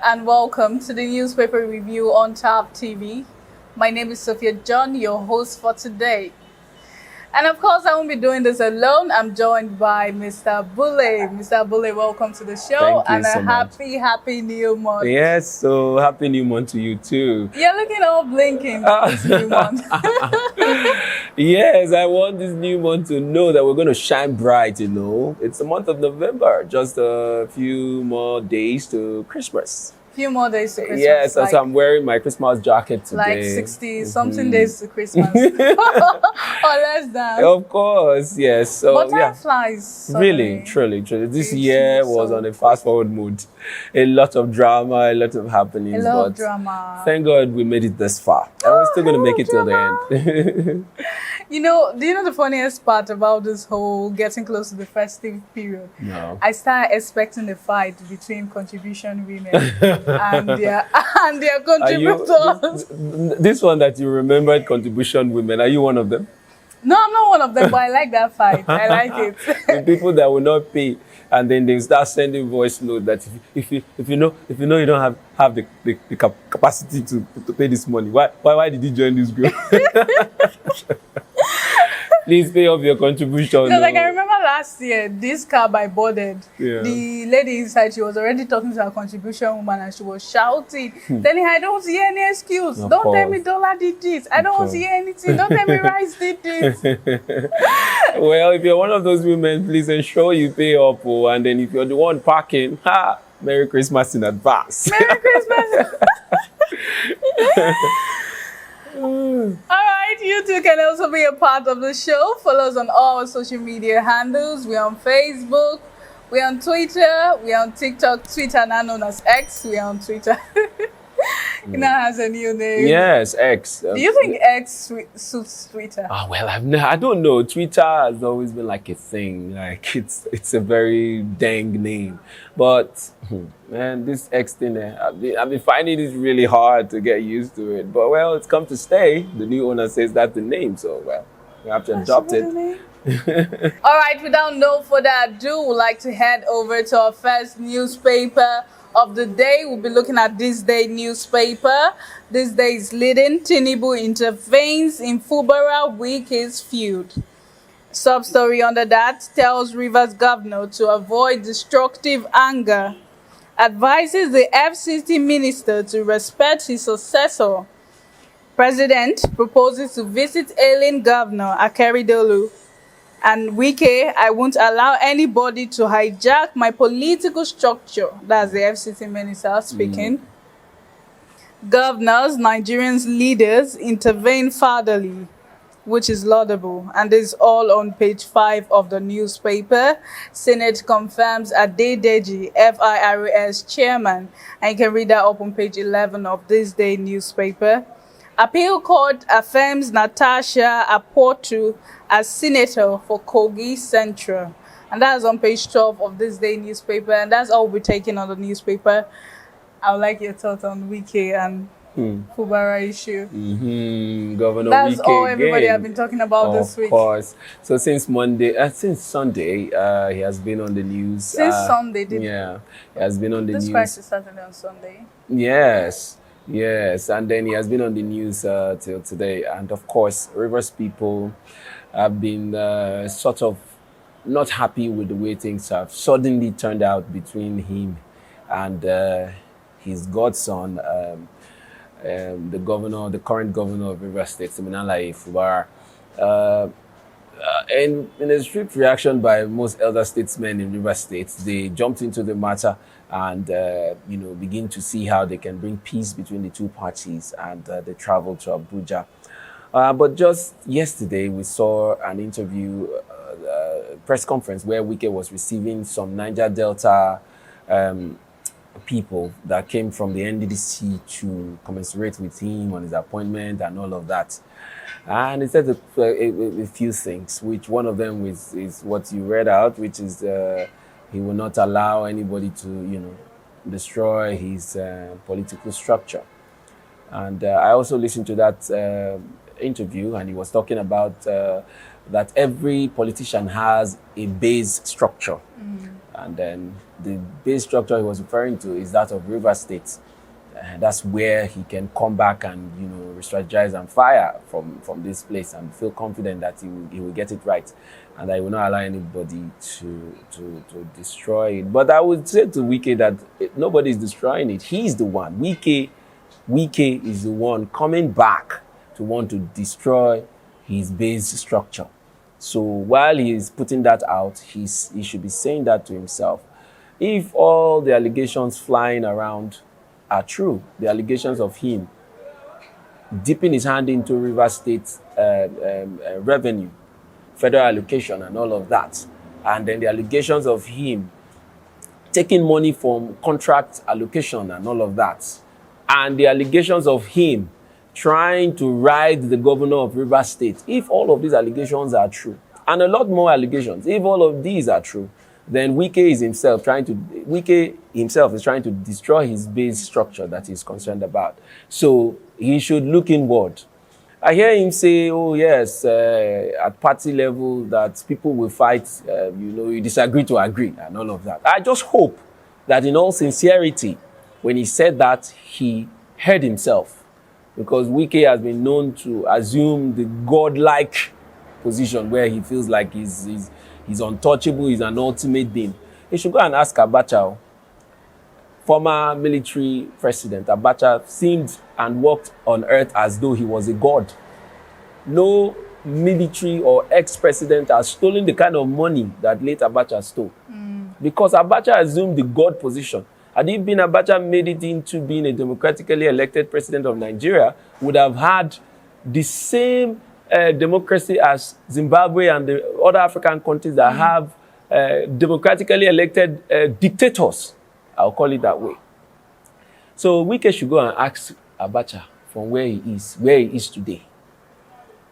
and welcome to the newspaper review on Tap TV. My name is Sophia John, your host for today. And of course, I won't be doing this alone. I'm joined by Mr. Bule. Mr. Bule, welcome to the show. Thank you and so a much. happy new month. Yes, so happy new month to you too. You're looking all blinking this new month. Yes, I want this new month to know that we're going to shine bright, It's the month of November, just a few more days to Christmas. Few more days to Christmas. Yes, so I'm wearing my Christmas jacket today. Like 60-something days to Christmas. Or less than. Of course, yes. So, but time flies. Really, truly. This year was on a fast-forward mood. A lot of drama, a lot of happenings. A lot of drama. Thank God we made it this far. And we're still going to make it till the end. Do you know the funniest part about this whole getting close to the festive period? No. I started expecting a fight between contribution women and their contributors. This one that you remembered, contribution women, are you one of them? No, I'm not one of them, but I like that fight. I like it. The people that will not pay, and then they start sending voice note that if you know you don't have the capacity to pay this money, why did you join this group? Please pay off your contribution. Because I remember last year, this cab I boarded, the lady inside, she was already talking to her contribution woman and she was shouting, telling her, I don't see any excuse. Don't tell me Dollar did this. I don't see anything. Don't tell me Rice did this. Well, if you're one of those women, please ensure you pay up. And then if you're the one parking, Merry Christmas in advance. Merry Christmas. Alright, you too can also be a part of the show. Follow us on all our social media handles. We're on Facebook, we're on Twitter, we're on TikTok, Twitter now known as X, we're on Twitter. It now has a new name. Yes, X. Do you think X suits Twitter? Well, I don't know. Twitter has always been like a thing. Like it's a very dang name. But man, this X thing, I've been finding it really hard to get used to it. But well, it's come to stay. The new owner says that's the name, so well, we have to adopt it. All right, without no further ado, we'd like to head over to our first newspaper of the day. We'll be looking at This Day newspaper. This day is leading, Tinubu intervenes in Fubara, Wike's feud. Sub-story under that tells Rivers governor to avoid destructive anger, advises the FCT minister to respect his successor. President proposes to visit ailing governor Akeredolu. And Wike, I won't allow anybody to hijack my political structure. That's the FCT minister speaking. Governors, Nigerians, leaders intervene fatherly, which is laudable. And this is all on page 5 of the newspaper. Senate confirms Adedeji, FIRS chairman. And you can read that up on page 11 of This Day newspaper. Appeal Court affirms Natasha Aportu as senator for Kogi Central. And that's on page 12 of This Day newspaper. And that's all we're taking on the newspaper. I would like your thoughts on Wike and Fubara issue. Governor That's Wike all everybody again. have been talking about this week. Of course. So since Sunday, he has been on the news. Since Sunday, he has been on the news. This crisis started on Sunday. Yes, and then he has been on the news till today. And of course, Rivers people have been sort of not happy with the way things have suddenly turned out between him and his godson, the current governor of Rivers State, Siminalayi Fubara. And in a swift reaction by most elder statesmen in Rivers State, they jumped into the matter and begin to see how they can bring peace between the two parties, and they traveled to Abuja. But just yesterday, we saw an interview, press conference where Wike was receiving some Niger Delta people that came from the NDDC to commensurate with him on his appointment and all of that. And he said a few things, which one of them is what you read out, which is he will not allow anybody to, destroy his political structure. And I also listened to that interview, and he was talking about that every politician has a base structure. And then the base structure he was referring to is that of River State. That's where he can come back and, re-strategize and fire from this place and feel confident that he will get it right and that he will not allow anybody to destroy it. But I would say to Wike that nobody is destroying it. He's the one. Wike is the one coming back to want to destroy his base structure. So while he is putting that out, he should be saying that to himself. If all the allegations flying around are true, the allegations of him dipping his hand into River State revenue, federal allocation and all of that, and then the allegations of him taking money from contract allocation and all of that, and the allegations of him trying to ride the governor of River State, if all of these allegations are true, and a lot more allegations, if all of these are true, then Wike himself is trying to destroy his base structure that he's concerned about. So he should look inward. I hear him say, oh yes, at party level that people will fight, you disagree to agree and all of that. I just hope that in all sincerity, when he said that, he heard himself, because Wike has been known to assume the godlike position where he feels like he's untouchable, he's an ultimate being. He should go and ask Abacha. Former military president Abacha seemed and walked on earth as though he was a god. No military or ex-president has stolen the kind of money that late Abacha stole. Because Abacha assumed the god position. Had it been Abacha made it into being a democratically elected president of Nigeria, would have had the same democracy as Zimbabwe and the other African countries that have democratically elected dictators. I'll call it that way. So Wike should go and ask Abacha from where he is today.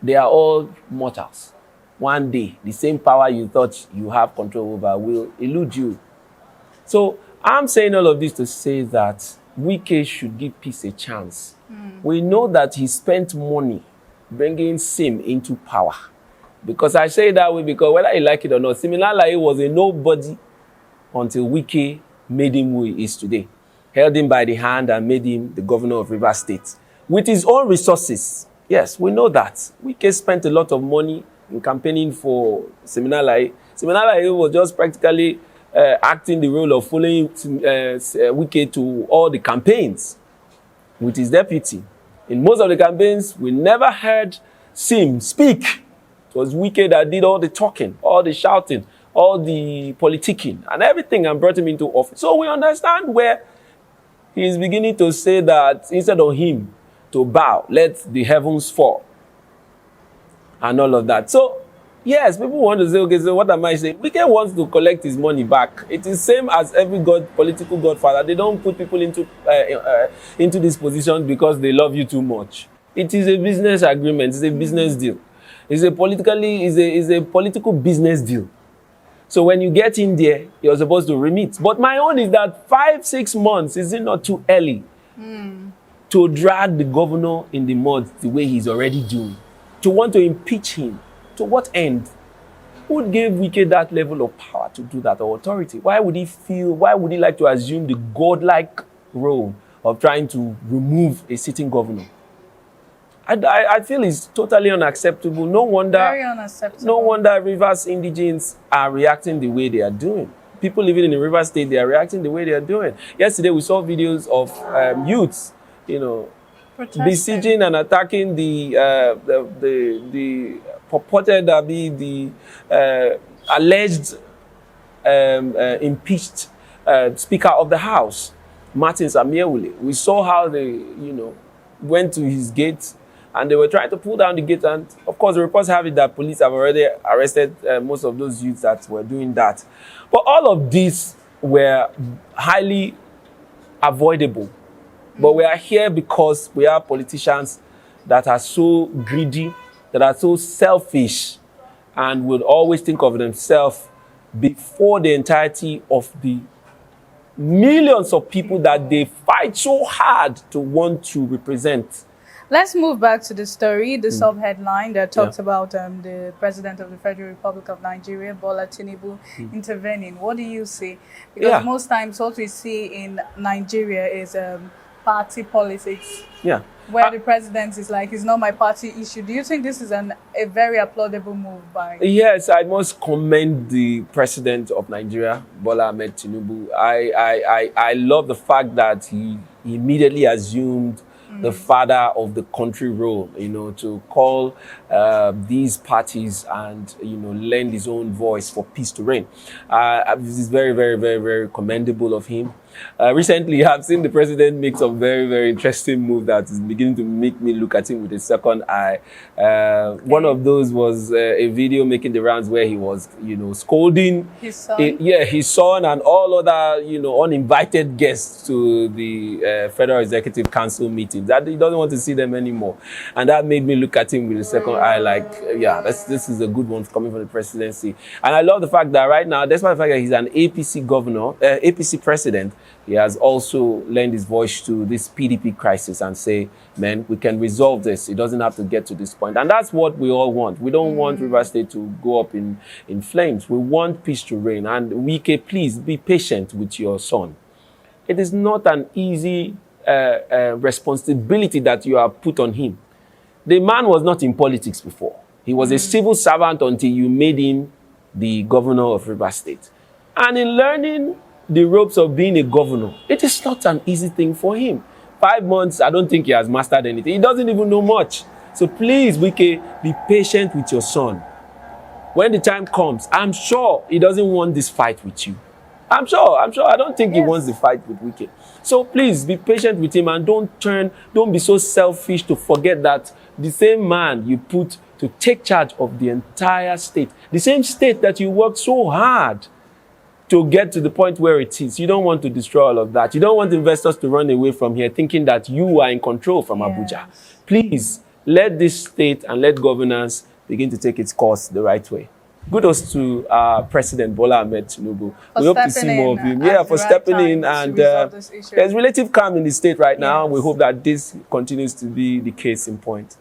They are all mortals. One day, the same power you thought you have control over will elude you. So I'm saying all of this to say that Wike should give peace a chance. We know that he spent money bringing Sim into power. Because I say it that way because whether you like it or not, Siminalayi was a nobody until Wike made him who he is today. Held him by the hand and made him the governor of River State. With his own resources. Yes, we know that. Wike spent a lot of money in campaigning for Siminalayi. Siminalayi was just practically acting the role of following Wike to all the campaigns with his deputy. In most of the campaigns, we never heard Sim speak. It was Wike that did all the talking, all the shouting, all the politicking, and everything, and brought him into office. So we understand where he is beginning to say that instead of him to bow, let the heavens fall, and all of that. So yes, people want to say, okay, so what am I saying? Wike wants to collect his money back. It is same as every political godfather. They don't put people into this position because they love you too much. It is a business agreement. It's a business deal. It's a political business deal. So when you get in there, you're supposed to remit. But my own is that 5-6 months, is it not too early to drag the governor in the mud the way he's already doing? To want to impeach him? To what end? Who gave Wike that level of power to do that, or authority? Why would he like to assume the godlike role of trying to remove a sitting governor? I feel it's totally unacceptable. No wonder, Very unacceptable. No wonder Rivers indigents are reacting the way they are doing. People living in the River State, they are reacting the way they are doing. Yesterday, we saw videos of youths, Protesting. besieging and attacking the purported the alleged impeached Speaker of the House, Martin Samiewule. We saw how they, went to his gate and they were trying to pull down the gate. And of course, the reports have it that police have already arrested most of those youths that were doing that. But all of these were highly avoidable. But we are here because we are politicians that are so greedy, that are so selfish, and would always think of themselves before the entirety of the millions of people that they fight so hard to want to represent. Let's move back to the story, the sub-headline that talks about the President of the Federal Republic of Nigeria, Bola Tinubu, intervening. What do you see? Because most times what we see in Nigeria is party politics. Yeah. Where the president is like, it's not my party issue. Do you think this is a very applaudable move by? Yes, I must commend the president of Nigeria, Bola Ahmed Tinubu. I love the fact that he immediately assumed the father of the country role, to call these parties and, lend his own voice for peace to reign. This is very, very, very, very commendable of him. Recently, I've seen the president make some very, very interesting move that is beginning to make me look at him with a second eye. One of those was a video making the rounds where he was, scolding his son. His son and all other, uninvited guests to the Federal Executive Council meetings. That he doesn't want to see them anymore, and that made me look at him with a second eye. Like, this is a good one coming from the presidency. And I love the fact that right now, despite the fact that he's an APC governor, APC president, he has also lent his voice to this PDP crisis and say, man, we can resolve this. It doesn't have to get to this point. And that's what we all want. We don't want Rivers State to go up in flames. We want peace to reign. And Wike, please be patient with your son. It is not an easy responsibility that you have put on him. The man was not in politics before. He was a civil servant until you made him the governor of Rivers State. And in learning the ropes of being a governor, it is not an easy thing for him. 5 months, I don't think he has mastered anything. He doesn't even know much. So please, Wike, be patient with your son. When the time comes, I'm sure he doesn't want this fight with you. I'm sure. I don't think he wants the fight with Wike. So please be patient with him and don't be so selfish to forget that the same man you put to take charge of the entire state, the same state that you worked so hard to get to the point where it is. You don't want to destroy all of that. You don't want investors to run away from here thinking that you are in control from Abuja. Please, let this state and let governance begin to take its course the right way. Kudos to President Bola Ahmed Tinubu. We hope to see more of him. For stepping in. And there's relative calm in the state right now. We hope that this continues to be the case in point.